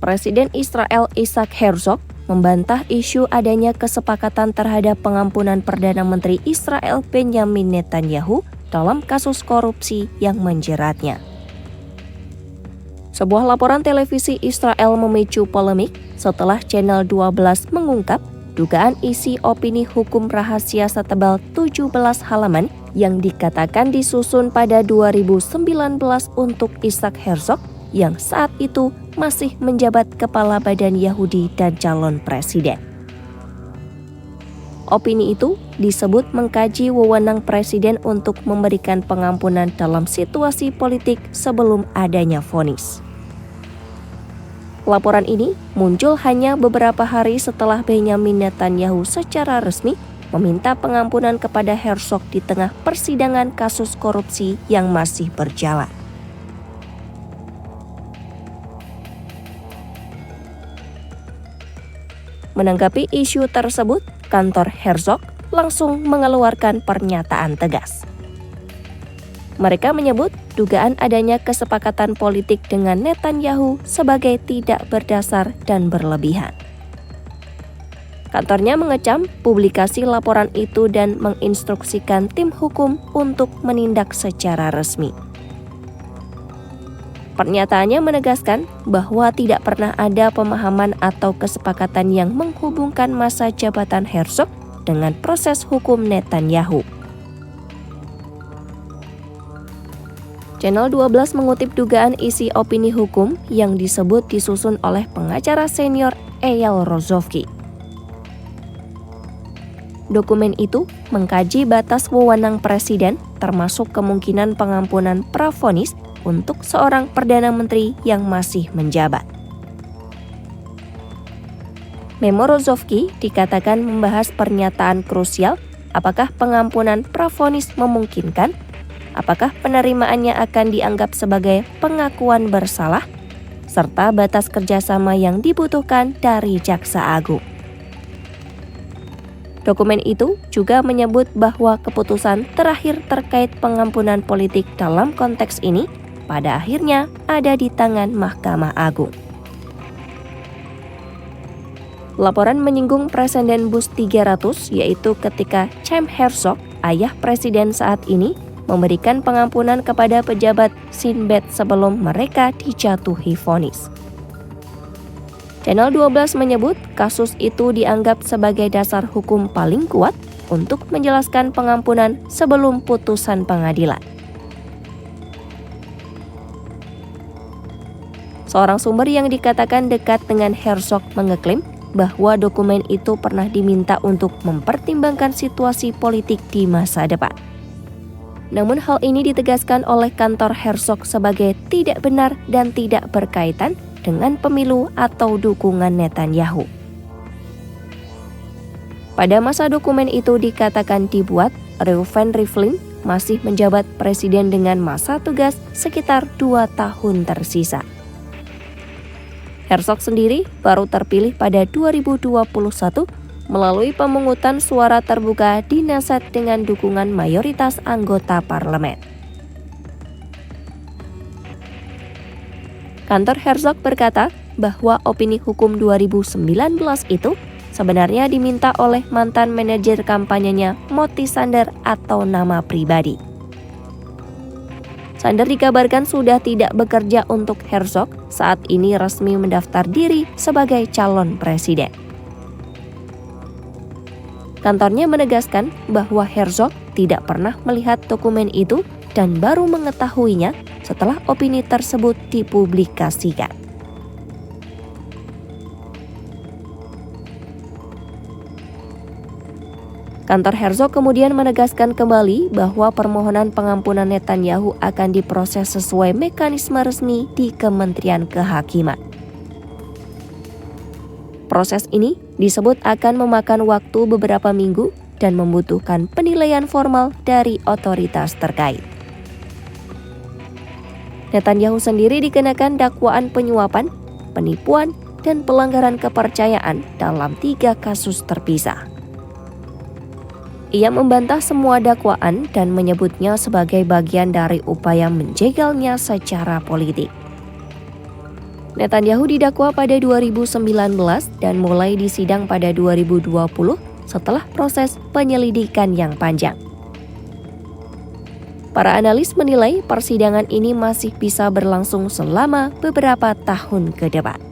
Presiden Israel Isaac Herzog membantah isu adanya kesepakatan terhadap pengampunan Perdana Menteri Israel Benjamin Netanyahu dalam kasus korupsi yang menjeratnya. Sebuah laporan televisi Israel memicu polemik setelah Channel 12 mengungkap dugaan isi opini hukum rahasia setebal 17 halaman yang dikatakan disusun pada 2019 untuk Isaac Herzog yang saat itu masih menjabat Kepala Badan Yahudi dan calon presiden. Opini itu disebut mengkaji wewenang presiden untuk memberikan pengampunan dalam situasi politik sebelum adanya vonis. Laporan ini muncul hanya beberapa hari setelah Benjamin Netanyahu secara resmi meminta pengampunan kepada Herzog di tengah persidangan kasus korupsi yang masih berjalan. Menanggapi isu tersebut, kantor Herzog langsung mengeluarkan pernyataan tegas. Mereka menyebut dugaan adanya kesepakatan politik dengan Netanyahu sebagai tidak berdasar dan berlebihan. Kantornya mengecam publikasi laporan itu dan menginstruksikan tim hukum untuk menindak secara resmi. Pernyataannya menegaskan bahwa tidak pernah ada pemahaman atau kesepakatan yang menghubungkan masa jabatan Herzog dengan proses hukum Netanyahu. Channel 12 mengutip dugaan isi opini hukum yang disebut disusun oleh pengacara senior Eyal Rozovsky. Dokumen itu mengkaji batas wewenang presiden termasuk kemungkinan pengampunan pravonis untuk seorang Perdana Menteri yang masih menjabat. Memo Rozovsky dikatakan membahas pernyataan krusial apakah pengampunan pravonis memungkinkan, apakah penerimaannya akan dianggap sebagai pengakuan bersalah, serta batas kerjasama yang dibutuhkan dari Jaksa Agung. Dokumen itu juga menyebut bahwa keputusan terakhir terkait pengampunan politik dalam konteks ini pada akhirnya ada di tangan Mahkamah Agung. Laporan menyinggung Presiden Bush 300, yaitu ketika Chaim Herzog, ayah presiden saat ini, memberikan pengampunan kepada pejabat Shin Bet sebelum mereka dijatuhi vonis. Channel 12 menyebut kasus itu dianggap sebagai dasar hukum paling kuat untuk menjelaskan pengampunan sebelum putusan pengadilan. Seorang sumber yang dikatakan dekat dengan Herzog mengeklaim bahwa dokumen itu pernah diminta untuk mempertimbangkan situasi politik di masa depan. Namun hal ini ditegaskan oleh kantor Herzog sebagai tidak benar dan tidak berkaitan dengan pemilu atau dukungan Netanyahu. Pada masa dokumen itu dikatakan dibuat, Reuven Rivlin masih menjabat presiden dengan masa tugas sekitar 2 tahun tersisa. Herzog sendiri baru terpilih pada 2021 melalui pemungutan suara terbuka di Knesset dengan dukungan mayoritas anggota parlemen. Kantor Herzog berkata bahwa opini hukum 2019 itu sebenarnya diminta oleh mantan manajer kampanyenya Moti Sander atau nama pribadi. Sander dikabarkan sudah tidak bekerja untuk Herzog saat ini resmi mendaftar diri sebagai calon presiden. Kantornya menegaskan bahwa Herzog tidak pernah melihat dokumen itu dan baru mengetahuinya setelah opini tersebut dipublikasikan. Kantor Herzog kemudian menegaskan kembali bahwa permohonan pengampunan Netanyahu akan diproses sesuai mekanisme resmi di Kementerian Kehakiman. Proses ini disebut akan memakan waktu beberapa minggu dan membutuhkan penilaian formal dari otoritas terkait. Netanyahu sendiri dikenakan dakwaan penyuapan, penipuan, dan pelanggaran kepercayaan dalam 3 kasus terpisah. Ia membantah semua dakwaan dan menyebutnya sebagai bagian dari upaya menjegalnya secara politik. Netanyahu didakwa pada 2019 dan mulai disidang pada 2020 setelah proses penyelidikan yang panjang. Para analis menilai persidangan ini masih bisa berlangsung selama beberapa tahun ke depan.